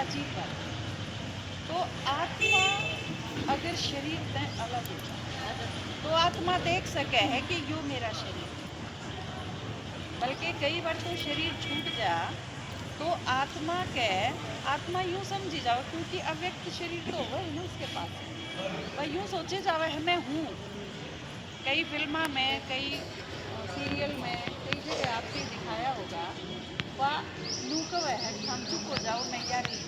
अजीब बात है। तो आत्मा अगर शरीर से अलग होता तो आत्मा देख सके है कि यो मेरा शरीर है। बल्कि कई बार तो शरीर छूट जा तो आत्मा यूं समझी जाओ, क्योंकि अव्यक्त शरीर तो होगा ही ना उसके पास, वह यूं सोचे जावे है मैं हूँ। कई फिल्मा में, कई सीरियल में, कई जगह आपके दिखाया होगा वह लूकव है, हम चुप हो जाओ मैं यारी।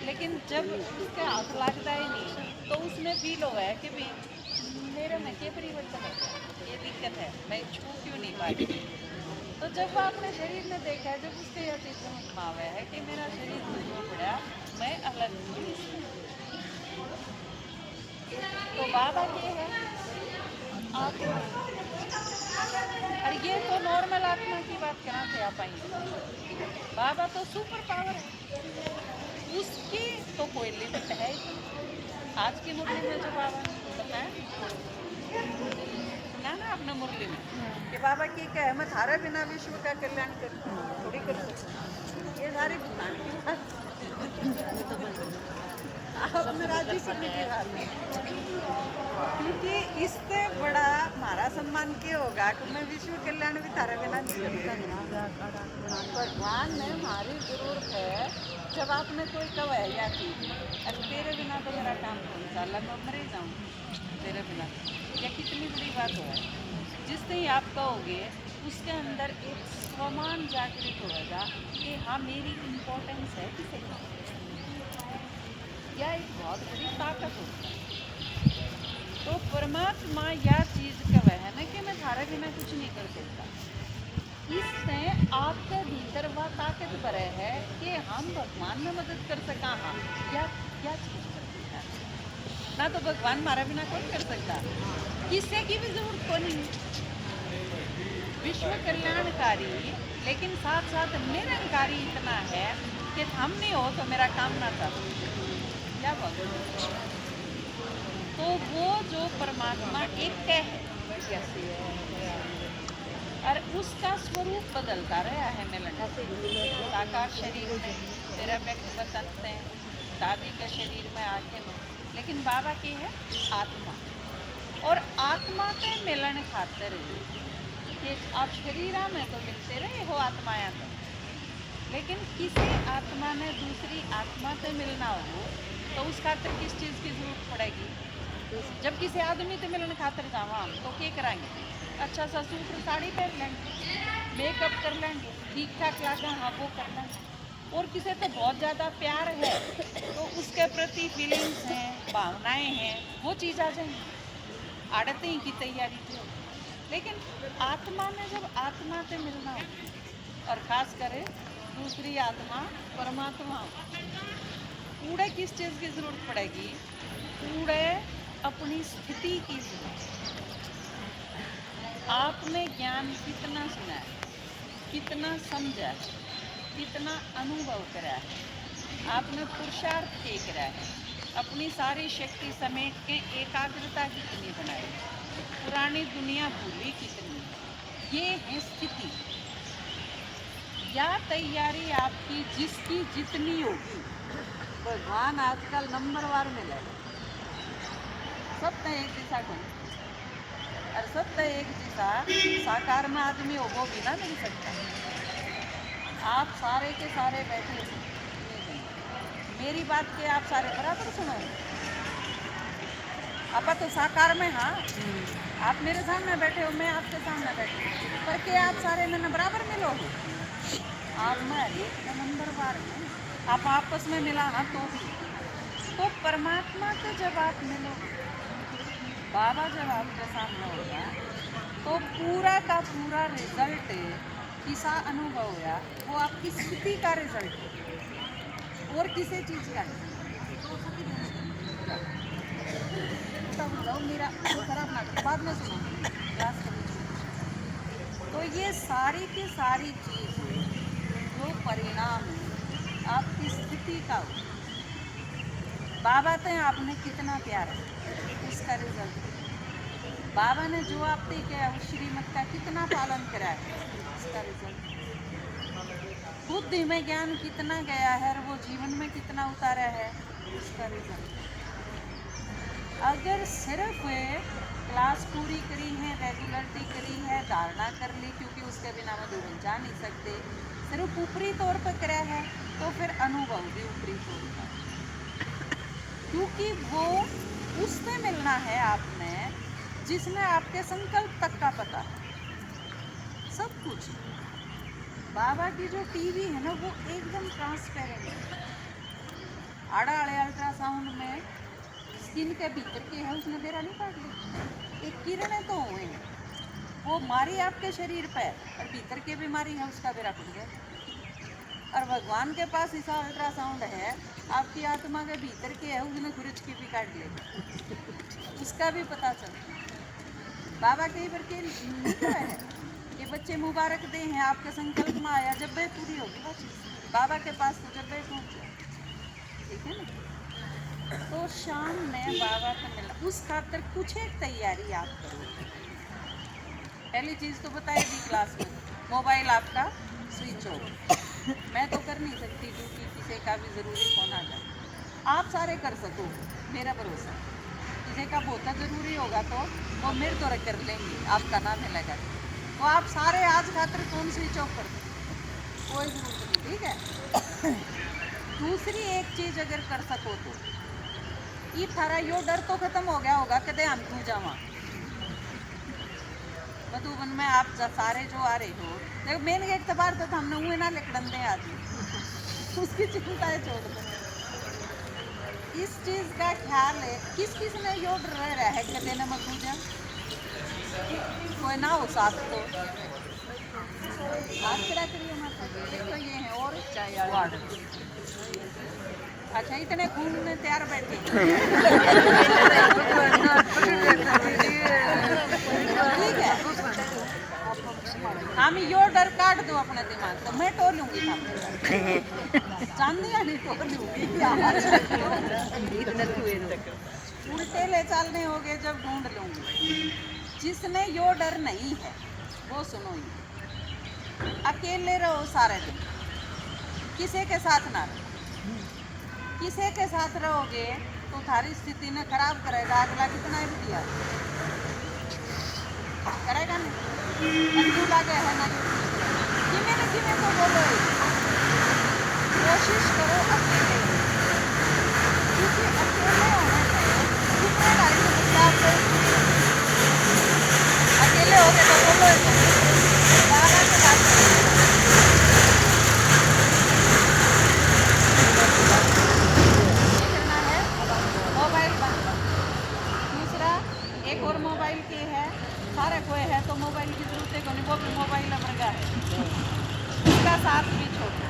लेकिन जब उसके हाथ लगता ही नहीं तो उसमें फील हो है कि भाई मेरे में क्या परिवर्तन हो गया, ये दिक्कत है, मैं छू क्यों नहीं पा रही। तो जब वो अपने शरीर में देखा है, जब उसके यह चीज समझ में आवे है कि मेरा शरीर तो पड़ा, मैं अलग हूँ इसमें। तो बाबा के है आत्मा, और ये तो नॉर्मल आत्मा की बात करना थे आप आई। बाबा तो सुपर पावर है, उसकी तो कोई लिमिट है ही नहीं। आज की मुरली में जो बाबा ने बताया, सुना ना आपने मुरली में कि बाबा की क्या है, मैं थारे बिना विश्व का कल्याण कर थोड़ी कर सकती, ये सारी भुगतान की बात आपने राजी करने की बात है। क्योंकि इससे बड़ा हमारा सम्मान क्या होगा कि मैं विश्व कल्याण भी थारे बिना नहीं कर सकता। भगवान ने हमारी जरूरत है। जब आपने कोई कहा है या चीज, अरे तेरे बिना तो मेरा काम कौन सा, मैं मर ही जाऊँ तेरे बिना, या कितनी बड़ी बात हो है। जिस दिन आप कहोगे उसके अंदर एक स्वमान जागृत होगा कि हाँ मेरी इम्पोर्टेंस है किसी का, यह एक बहुत बड़ी ताकत होती है। तो परमात्मा यह चीज कह है ना कि मैं थारे बिना कुछ नहीं कर सकता, इससे आपके भीतर वह ताकत भरे है कि हम भगवान में मदद कर सका। हाँ क्या चीज कर सकता है ना, तो भगवान हमारा बिना कौन कर सकता, किसी की भी जरूरत को नहीं। विश्व कल्याणकारी लेकिन साथ साथ निरंकारी इतना है कि हम नहीं हो तो मेरा काम ना था, क्या बोल। तो वो जो परमात्मा एक है कैसे है, और उसका स्वरूप बदलता रहा है मिलन। साकार शरीर में तेरा व्यक्त बसंत है, दादी का शरीर में आंखें में, लेकिन बाबा की है आत्मा। और आत्मा के मिलन खातर कि आप शरीरा में तो मिलते रहे हो आत्माया तो, लेकिन किसी आत्मा ने दूसरी आत्मा से मिलना हो तो उस खातर किस चीज़ की जरूरत पड़ेगी। जब किसी आदमी से मिलने खातर जावा हम तो क्या कराएंगे, अच्छा सा सूट साड़ी पहन लेंगे, मेकअप कर लेंगे, ठीक ठाक लगा हाँ वो कर लेंगे। और किसी से बहुत ज़्यादा प्यार है तो उसके प्रति फीलिंग्स हैं, भावनाएं हैं, वो चीज़ आ जाएंगी, आड़ती की तैयारी थी। लेकिन आत्मा में जब आत्मा से मिलना हो और खास करे दूसरी आत्मा परमात्मा, कूड़े किस चीज़ की जरूरत पड़ेगी, कूड़े अपनी स्थिति की जरूरत। आपने ज्ञान कितना सुना है, कितना समझा है, कितना अनुभव करा है, आपने पुरुषार्थ के करा है, अपनी सारी शक्ति समेट के एकाग्रता कितनी बनाई, पुरानी दुनिया भूली कितनी, ये है स्थिति। या तैयारी आपकी जिसकी जितनी होगी, भगवान आजकल नंबरवार में लगे, सब तो एक दिशा को, और सब तो एक दिशा साकार में आदमी हो वो भी ना मिल सकता। आप सारे के सारे बैठे मेरी बात के आप सारे बराबर सुनो, आप तो साकार में, हाँ आप मेरे सामने बैठे हो, मैं आपके सामने बैठी हूँ, पर क्या आप सारे में बराबर मिलोगे, आप में एक नंबर बार में आप आपस में मिला ना तो भी। तो परमात्मा से जब आप मिलोगे, बाबा जब आपके सामने होगा तो पूरा का पूरा रिजल्ट किसा अनुभव हुआ वो आपकी स्थिति का रिजल्ट है और किसी चीज़ का नहीं। तो मेरा खराब ना बाद में सुनो क्लास के बीच। तो ये सारी की सारी चीज़ जो परिणाम है आपकी स्थिति का हो, बाबा तो आपने कितना प्यार है उसका रिजल्ट, बाबा ने जो आपसे किया उस श्रीमत का कितना पालन करा है उसका रिजल्ट। बुद्धि में ज्ञान कितना गया है और वो जीवन में कितना उतारा है, इसका रिजल्ट। अगर सिर्फ क्लास पूरी करी है, रेगुलरिटी करी है, धारणा कर ली, क्योंकि उसके बिना मधुबन जा नहीं सकते, सिर्फ ऊपरी तौर पर करा है, तो फिर अनुभव भी ऊपरी तौर पर, क्योंकि वो उससे मिलना है आपने जिसमें आपके संकल्प तक का पता है सब कुछ। बाबा की जो टीवी है ना, वो एकदम ट्रांसपेरेंट है। आड़ा आड़े अल्ट्रासाउंड में स्किन के भीतर के है, उसने बेरा नहीं काट ली, एक किरणें तो हुए हैं, वो मारी आपके शरीर पे और भीतर की बीमारी है, उसका बेरा टूट गया। और भगवान के पास ऐसा अल्ट्रासाउंड है, आपकी आत्मा के भीतर के है, उसने खुरच की भी काट ली, उसका भी पता चलता। बाबा कई बार के लिखा है कि बच्चे मुबारक दे हैं, आपके संकल्प में आया, जब वे पूरी होगी वो चीज़ बाबा के पास, तो जब वे पहुँच जाए, ठीक है ना। तो शाम में बाबा को मिलना, उस खातर कुछ एक तैयारी आप करो। पहली चीज़ तो बताएगी क्लास में, मोबाइल आपका स्विच ऑफ। मैं तो कर नहीं सकती क्योंकि किसी का भी ज़रूरी फोन आ जाए, आप सारे कर सको, मेरा भरोसा। किसी का बहुत ज़रूरी होगा तो वो मेरे तो कर लेंगे, आपका नाम है लगा, तो आप सारे आज खातिर फोन स्विच ऑफ कर दो, कोई ज़रूरत नहीं, ठीक है। दूसरी एक चीज़ अगर कर सको तो ये थारा यो डर तो खत्म हो गया होगा कदे हम क्यों जावा मधुबन में। आप सारे जो आ रहे हो, देखो मेन गेट तो बाहर तो हमने मुँह ना लिखड़न दे आदमी, उसकी चिंताएं छोड़ दो। इस चीज़ का ख्याल है, किस किस ने यो डर रहा है कदे न मधु जा, कोई ना हो साथ तो आज करा करिए माता जी, तो ये है और वार्ड। अच्छा, इतने घूमने तैयार बैठे ठीक है, हम यो डर काट दो अपने दिमाग तो मैं टोलूंगी था चांदी नहीं टोलूंगी, उल्टे ले चलने होंगे जब ढूंढ लूंगी। जिसने यो डर नहीं है वो सुनो, ही अकेले रहो सारे दिन, किसी के साथ ना रहो। किसी के साथ रहोगे तो थारी स्थिति ने खराब करेगा, अगला कितना भी दिया करेगा नहीं, क्यों लागे है ना किमें न किमें तो बोलो, कोशिश करो अकेले, क्योंकि अकेले होने से कितने गाड़ी अकेले हो गए तो बोलो बाबा से बात करना है, मोबाइल बंद। दूसरा एक और मोबाइल के है, सारे कोई है तो मोबाइल की जरूरत है, नहीं वो भी मोबाइल अपना है, उसका साथ भी छोड़ना।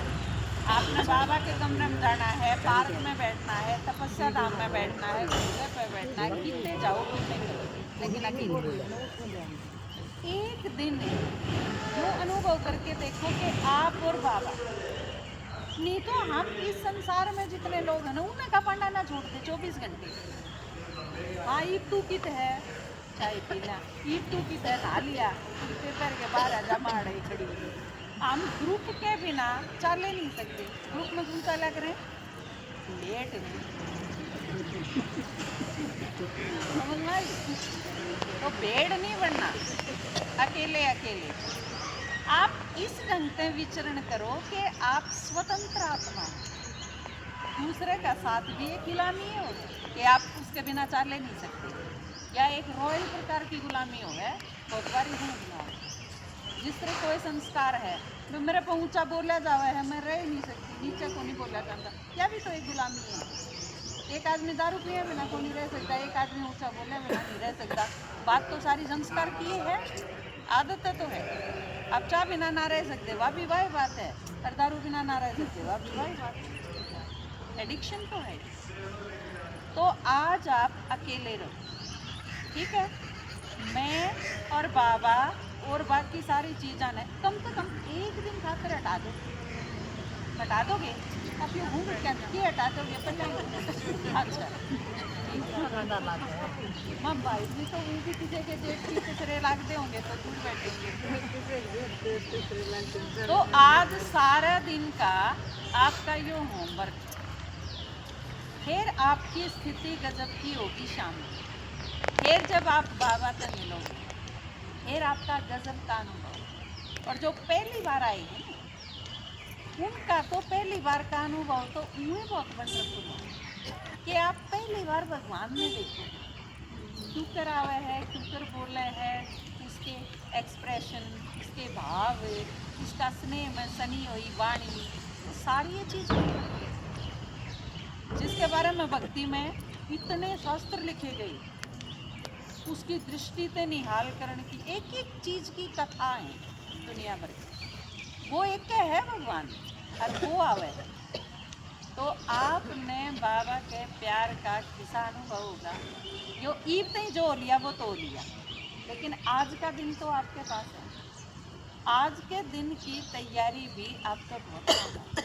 आपने बाबा के कमरे में जाना है, पार्क में बैठना है, तपस्या धाम में बैठना है, झूले पे बैठना है, कितने जाओ कितने करो, लेकिन अकेले एक दिन जो अनुभव करके देखो कि आप और बाबा, नहीं तो हम इस संसार में जितने लोग हैं ना उन्हें का पंडा ना छोड़ते 24 घंटे। हाँ ईद टू कित है चाय पीना, ईद टू कित है नहा लिया, पेपर के बाहर जमा रही खड़ी। हम ग्रुप के बिना चल नहीं सकते, ग्रुप में क्यों चला करें, लेट नहीं समझ में आई, तो बेड़ नहीं बनना, अकेले अकेले आप इस ढंग से विचरण करो कि आप स्वतंत्र आत्मा, दूसरे का साथ भी एक गुलामी हो कि आप उसके बिना चले नहीं सकते, या एक रॉयल प्रकार की गुलामी हो है, बहुत बारी गुना हो। जिस तरह कोई संस्कार है, तो मेरे पर ऊंचा बोला जावा है, मैं रह नहीं सकती, नीचे को नहीं बोला जाता, यह भी तो एक गुलामी है। एक आदमी दारू पिए बिना को नहीं रह सकता, एक आदमी ऊंचा बोले बिना नहीं रह सकता। बात तो सारी संस्कार की है, आदतें तो है। आप चाय बिना ना रह सकते, वह भी वही बात है, और दारू बिना ना रह सकते, वह भी वही बात है। एडिक्शन तो है। तो आज आप अकेले रहो, ठीक है, मैं और बाबा और बाकी सारी चीज़ें ने कम से कम एक दिन खाकर हटा दो, हटा दोगे आप ये हूँ क्या ये हटा दोगे पता अच्छा माँ भाई भी तो वो भी किसी के जेठ की तीसरे लागते होंगे तो दूर बैठेंगे। तो आज सारा दिन का आपका यो होमवर्क, फिर आपकी स्थिति गजब की होगी शाम में। फिर जब आप बाबा से मिलोगे फिर आपका गजब का अनुभव। और जो पहली बार आएगी ना उनका तो पहली बार का अनुभव तो उन्हें बहुत वंडरफुल है कि आप पहली बार भगवान में देखोगे क्यों करावे है, क्यों कर बोले है, इसके एक्सप्रेशन, इसके भाव, इसका स्नेह में सनी हुई वाणी, सारी ये चीज़ जिसके बारे में भक्ति में इतने शास्त्र लिखे गए, उसकी दृष्टि से निहाल करण की एक एक चीज़ की कथा है दुनिया भर की, वो एक है भगवान और वो आवे है। तो आपने बाबा के प्यार का किसा अनुभव होगा, जो ईब नहीं जो लिया वो तो लिया, लेकिन आज का दिन तो आपके पास है। आज के दिन की तैयारी भी आपका बहुत है।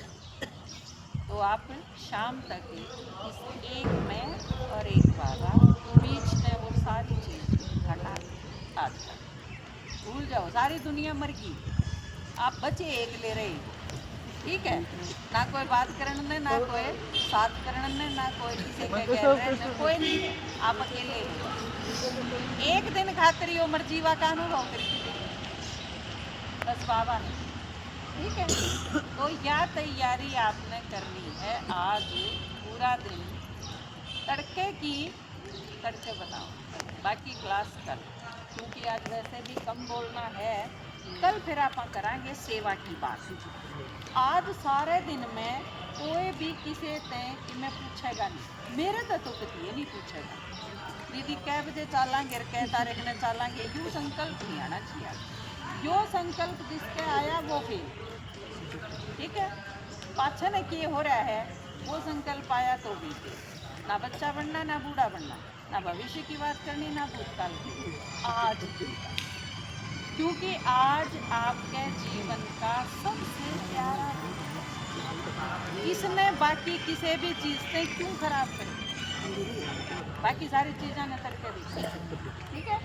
तो आप शाम तक इस एक में और एक बाबा बीच में वो सारी चीज़ हटा आज तक भूल जाओ, सारी दुनिया मर गई, आप बचे एक ले रहे हो, ठीक है ना, कोई बात करने ने, ना कोई साथ करने ने, ना कोई किसी के कह रहे ने, कोई नहीं है, आप अकेले हो। एक दिन खातिर यो मर्जीवा का अनुभव करिए बस बाबा ने, ठीक है। तो यह तैयारी आपने करनी है आज पूरा दिन, तड़के की तड़के बनाओ, बाकी क्लास कल, क्योंकि आज वैसे भी कम बोलना है, कल फिर आप कराएंगे सेवा की बात। आज सारे दिन में कोई भी किसी ते कि मैं पूछेगा नहीं, मेरे तो किसी नहीं पूछेगा दीदी कै बजे चलेंगे कै तारीख ने चलेंगे, यू संकल्प नहीं आना चाहिए। जो संकल्प जिसके आया वो फिर ठीक है, पाछे ने किए हो रहा है वो संकल्प आया तो भी ना बच्चा बनना, ना बूढ़ा बनना, ना भविष्य की बात करनी, ना भूतकाल की, आज की, क्योंकि आज आपके जीवन का सबसे प्यारा इसने बाकी किसी भी चीज़ से क्यों खराब करें, बाकी सारी चीज़ें न करके भी ठीक है।